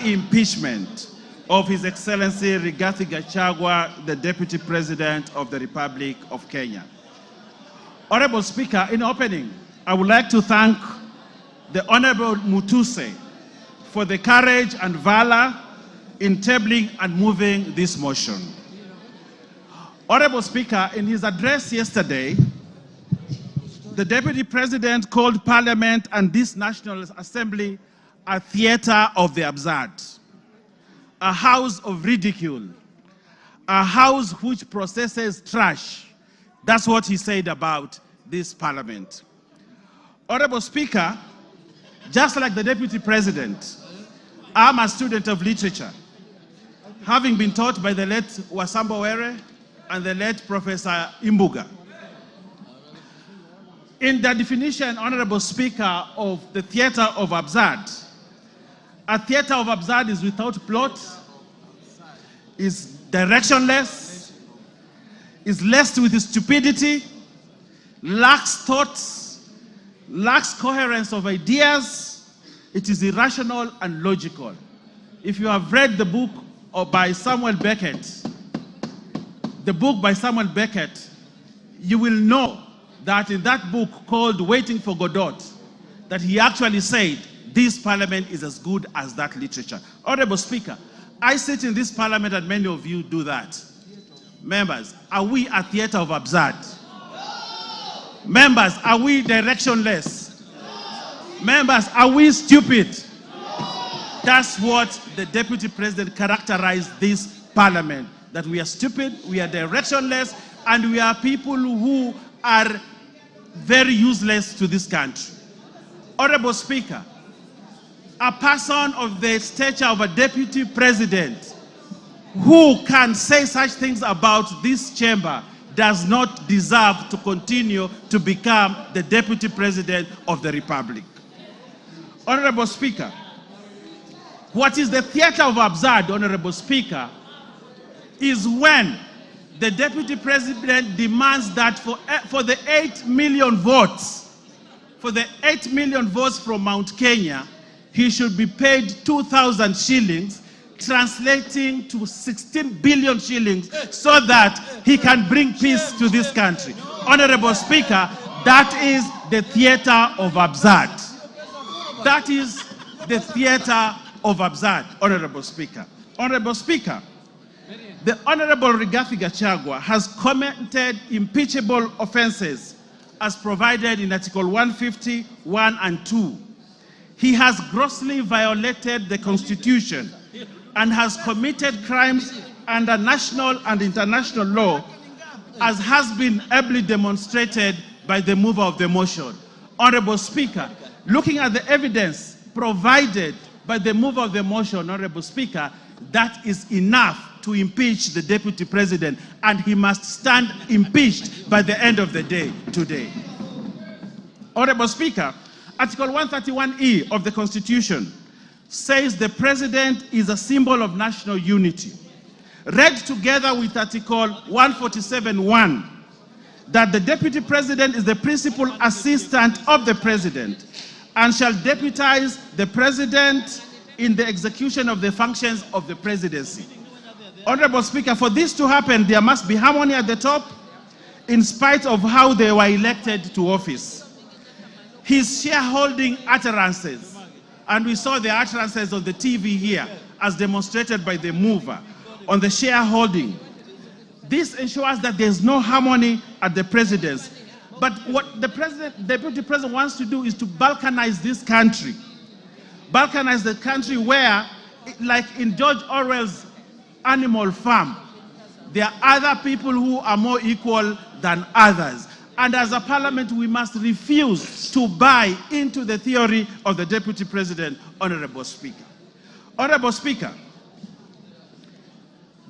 Impeachment of His Excellency Rigathi Gachagua, the Deputy President of the Republic of Kenya. Honorable Speaker, in opening, I would like to thank the Honorable Mutuse for the courage and valor in tabling and moving this motion. Honorable Speaker, in his address yesterday, the Deputy President called Parliament and this National Assembly a theater of the absurd, a house of ridicule, a house which processes trash. That's what he said about this Parliament. Honorable Speaker, just like the Deputy President, I'm a student of literature, having been taught by the late Wasambo Were and the late Professor Imbuga. In the definition, Honorable Speaker, of the theater of absurd, a theater of absurd is without plot, is directionless, is laced with stupidity, lacks thoughts, lacks coherence of ideas. It is irrational and logical. If you have read the book by Samuel Beckett, you will know that in that book called Waiting for Godot, that he actually said, this Parliament is as good as that literature. Honorable Speaker, I sit in this Parliament and many of you do that. Members, are we a theater of absurd? Members, are we directionless? Members, are we stupid? That's what the Deputy President characterized this Parliament, that we are stupid, we are directionless, and we are people who are very useless to this country. Honorable Speaker, a person of the stature of a Deputy President who can say such things about this chamber does not deserve to continue to become the Deputy President of the Republic. Honorable Speaker, what is the theater of absurd, Honorable Speaker, is when the Deputy President demands that for the 8 million votes, from Mount Kenya, he should be paid 2,000 shillings, translating to 16 billion shillings, so that he can bring peace to this country. Honorable Speaker, that is the theater of absurd. That is the theater of absurd, Honorable Speaker. Honorable Speaker, the Honorable Rigathi Gachagua has committed impeachable offenses as provided in Article 150, 1 and 2. He has grossly violated the Constitution and has committed crimes under national and international law, as has been ably demonstrated by the mover of the motion. Honorable Speaker, looking at the evidence provided by the mover of the motion, Honorable Speaker, that is enough to impeach the Deputy President, and he must stand impeached by the end of the day today. Honorable Speaker, Article 131E of the Constitution says the President is a symbol of national unity. Read together with Article 147(1), that the Deputy President is the principal assistant of the President and shall deputize the President in the execution of the functions of the Presidency. Honorable Speaker, for this to happen, there must be harmony at the top, in spite of how they were elected to office. His shareholding utterances, and we saw the utterances on the TV here, as demonstrated by the mover, on the shareholding. This ensures that there's no harmony at the presidency. But what the Deputy President wants to do is to balkanize this country. Balkanize the country where, like in George Orwell's Animal Farm, there are other people who are more equal than others. And as a Parliament, we must refuse to buy into the theory of the Deputy President, Honorable Speaker. Honorable Speaker,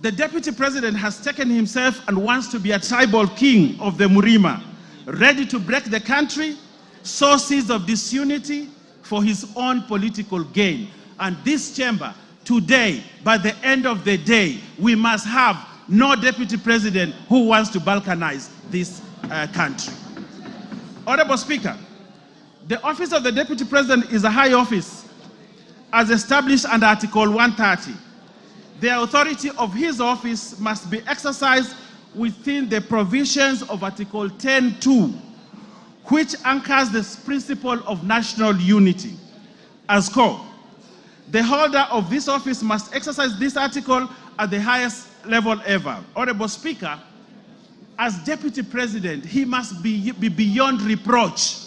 the Deputy President has taken himself and wants to be a tribal king of the Murima, ready to break the country, sow seeds of disunity for his own political gain. And this chamber, today, by the end of the day, we must have no Deputy President who wants to balkanize this country. Honorable Speaker, the office of the Deputy President is a high office, as established under Article 130. The authority of his office must be exercised within the provisions of Article 10(2), which anchors the principle of national unity as core. The holder of this office must exercise this article at the highest level ever. Honorable Speaker, as Deputy President, he must be beyond reproach.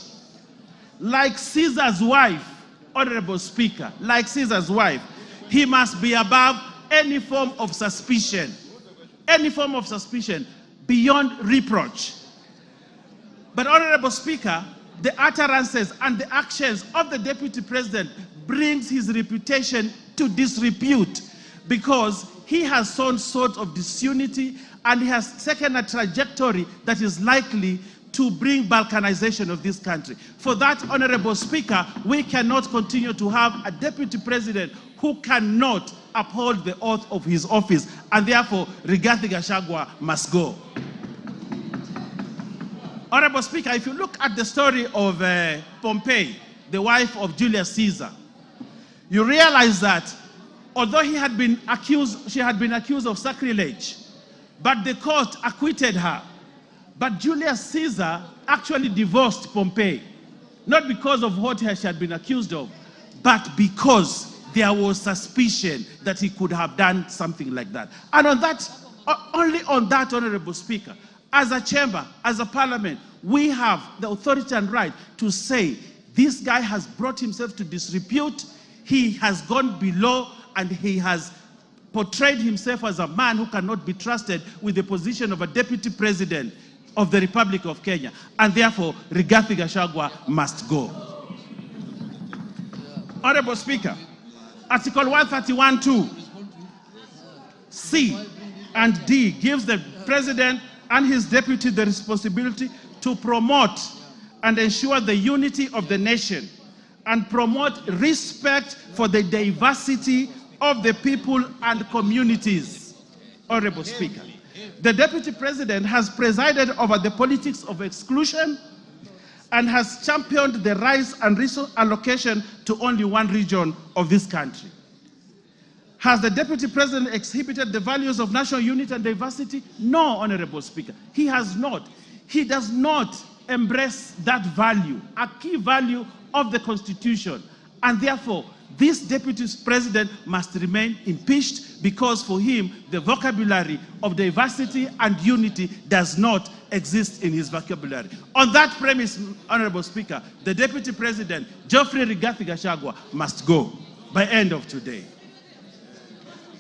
Like Caesar's wife, Honorable Speaker, like Caesar's wife, he must be above any form of suspicion, beyond reproach. But Honorable Speaker, the utterances and the actions of the Deputy President brings his reputation to disrepute, because he has sown sort of disunity and he has taken a trajectory that is likely to bring balkanization of this country. For that, Honorable Speaker, we cannot continue to have a Deputy President who cannot uphold the oath of his office, and therefore Rigathi Gachagua must go. Honorable Speaker, if you look at the story of Pompey, the wife of Julius Caesar, you realize that although she had been accused of sacrilege, but the court acquitted her. But Julius Caesar actually divorced Pompey, not because of what she had been accused of, but because there was suspicion that he could have done something like that. And on that, only on that, Honorable Speaker, as a chamber, as a parliament, we have the authority and right to say this guy has brought himself to disrepute, he has gone below, and he has portrayed himself as a man who cannot be trusted with the position of a Deputy President of the Republic of Kenya. And therefore, Rigathi Gachagua must go. Honorable Speaker, Article 131(2), C and D gives the President and his deputy the responsibility to promote and ensure the unity of the nation and promote respect for the diversity of the people and communities. Honorable Speaker, the Deputy President has presided over the politics of exclusion and has championed the rise and resource allocation to only one region of this country. Has the Deputy President exhibited the values of national unity and diversity? No, Honorable Speaker, he has not. He does not embrace that value, a key value of the Constitution, and therefore this Deputy President must remain impeached, because for him the vocabulary of diversity and unity does not exist in his vocabulary. On that premise, Honorable Speaker, the Deputy President, Geoffrey Rigathi Gachagua, must go by end of today.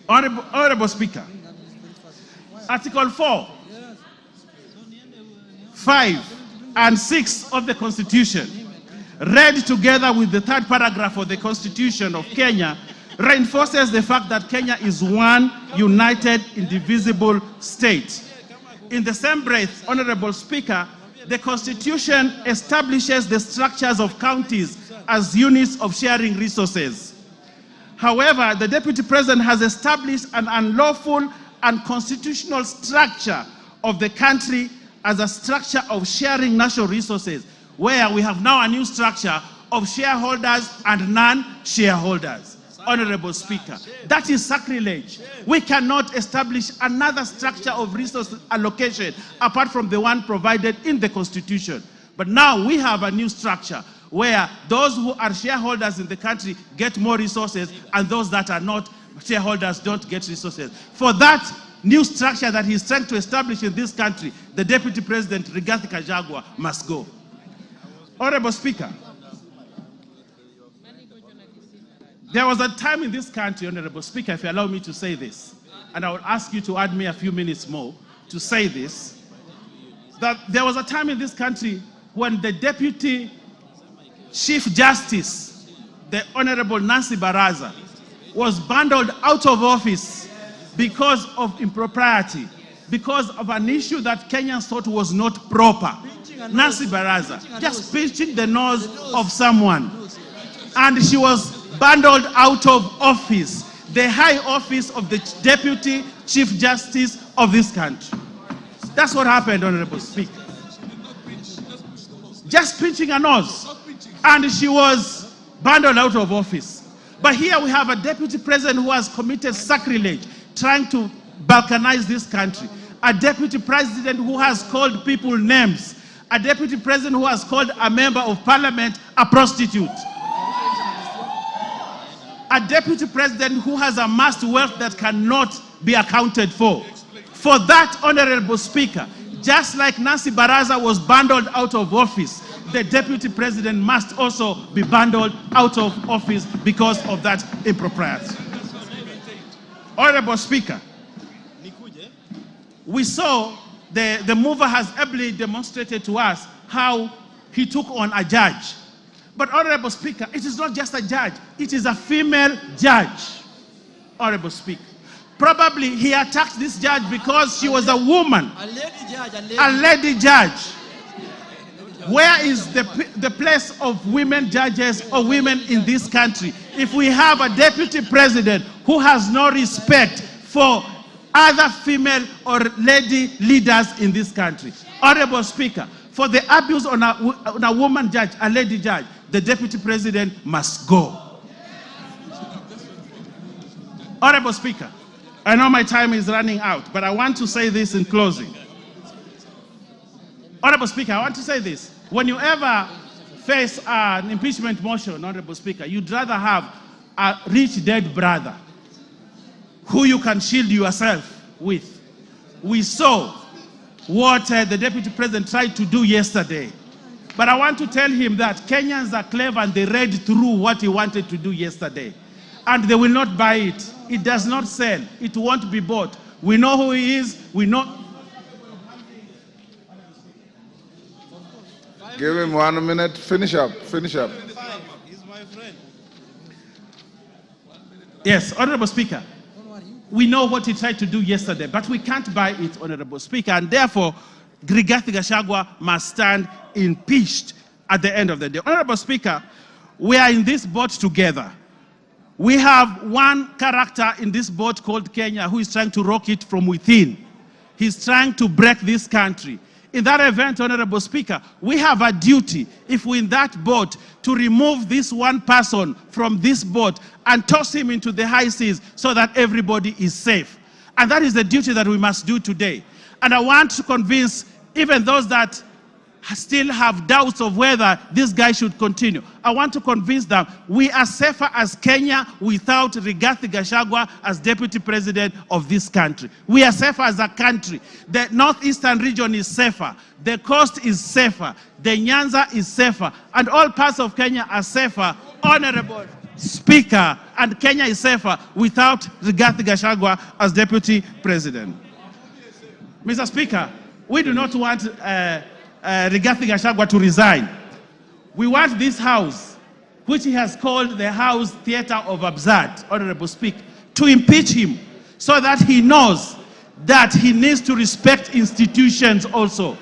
Honorable Speaker, Article 4, 5, and 6 of the Constitution, read together with the third paragraph of the Constitution of Kenya, reinforces the fact that Kenya is one united, indivisible state. In the same breath, Honorable Speaker, the Constitution establishes the structures of counties as units of sharing resources. However, the Deputy President has established an unlawful and constitutional structure of the country as a structure of sharing national resources, where we have now a new structure of shareholders and non-shareholders. Honorable Speaker, that is sacrilege. We cannot establish another structure of resource allocation apart from the one provided in the Constitution. But now we have a new structure where those who are shareholders in the country get more resources, and those that are not shareholders don't get resources. For that new structure that he's trying to establish in this country, the Deputy President, Rigathi Gachagua, must go. Honorable Speaker, there was a time in this country, Honorable Speaker, if you allow me to say this, and I will ask you to add me a few minutes more to say this, that there was a time in this country when the Deputy Chief Justice, the Honorable Nancy Baraza, was bundled out of office because of impropriety, because of an issue that Kenyans thought was not proper. Nancy Baraza, just pinching the nose of someone. And she was bundled out of office, the high office of the Deputy Chief Justice of this country. That's what happened, Honorable Speaker. Just pinching a nose. And she was bundled out of office. But here we have a deputy president who has committed sacrilege, trying to balkanize this country. A deputy president who has called people names. A deputy president who has called a member of parliament a prostitute. A deputy president who has amassed wealth that cannot be accounted for. For that, Honorable Speaker, just like Nancy Baraza was bundled out of office, the deputy president must also be bundled out of office because of that impropriety. Honorable Speaker, we saw the mover has ably demonstrated to us how he took on a judge. But Honorable Speaker, it is not just a judge, it is a female judge. Honorable Speaker, probably he attacked this judge because she was a woman, a lady judge. Where is the place of women judges or women in this country if we have a deputy president who has no respect for other female or lady leaders in this country? Honorable Speaker, for the abuse on a woman judge, a lady judge, the deputy president must go. Honorable Speaker, I know my time is running out, but I want to say this in closing. Honorable Speaker, I want to say this. When you ever face an impeachment motion, Honorable Speaker, you'd rather have a rich dead brother who you can shield yourself with. We saw what the deputy president tried to do yesterday. But I want to tell him that Kenyans are clever and they read through what he wanted to do yesterday. And they will not buy it. It does not sell. It won't be bought. We know who he is. We know. Give him 1 minute. Finish up. Finish up. He's my friend. Yes, Honorable Speaker. We know what he tried to do yesterday, but we can't buy it, Honorable Speaker, and therefore, Gachagua must stand impeached at the end of the day. Honorable Speaker, we are in this boat together. We have one character in this boat called Kenya who is trying to rock it from within. He's trying to break this country. In that event, Honorable Speaker, we have a duty, if we're in that boat, to remove this one person from this boat and toss him into the high seas so that everybody is safe. And that is the duty that we must do today. And I want to convince even those that still have doubts of whether this guy should continue. I want to convince them we are safer as Kenya without Rigathi Gachagua as deputy president of this country. We are safer as a country. The northeastern region is safer. The coast is safer. The Nyanza is safer. And all parts of Kenya are safer. Honorable Speaker, and Kenya is safer without Rigathi Gachagua as deputy president. Mr. Speaker, we do not want Rigathi Gachagua to resign. We want this house, which he has called the House Theatre of Absurd, Honorable Speaker, to impeach him so that he knows that he needs to respect institutions also.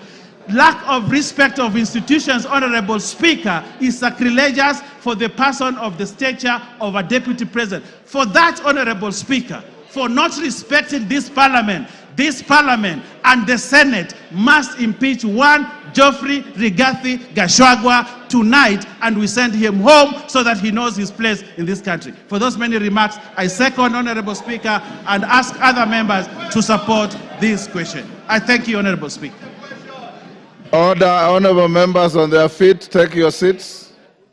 Lack of respect of institutions, Honorable Speaker, is sacrilegious for the person of the stature of a deputy president. For that, Honorable Speaker, for not respecting this parliament and the Senate must impeach one Geoffrey Rigathi Gachagua tonight, and we send him home so that he knows his place in this country. For those many remarks, I second, Honorable Speaker, and ask other members to support this question. I thank you, Honorable Speaker. Order, honorable members on their feet, take your seats.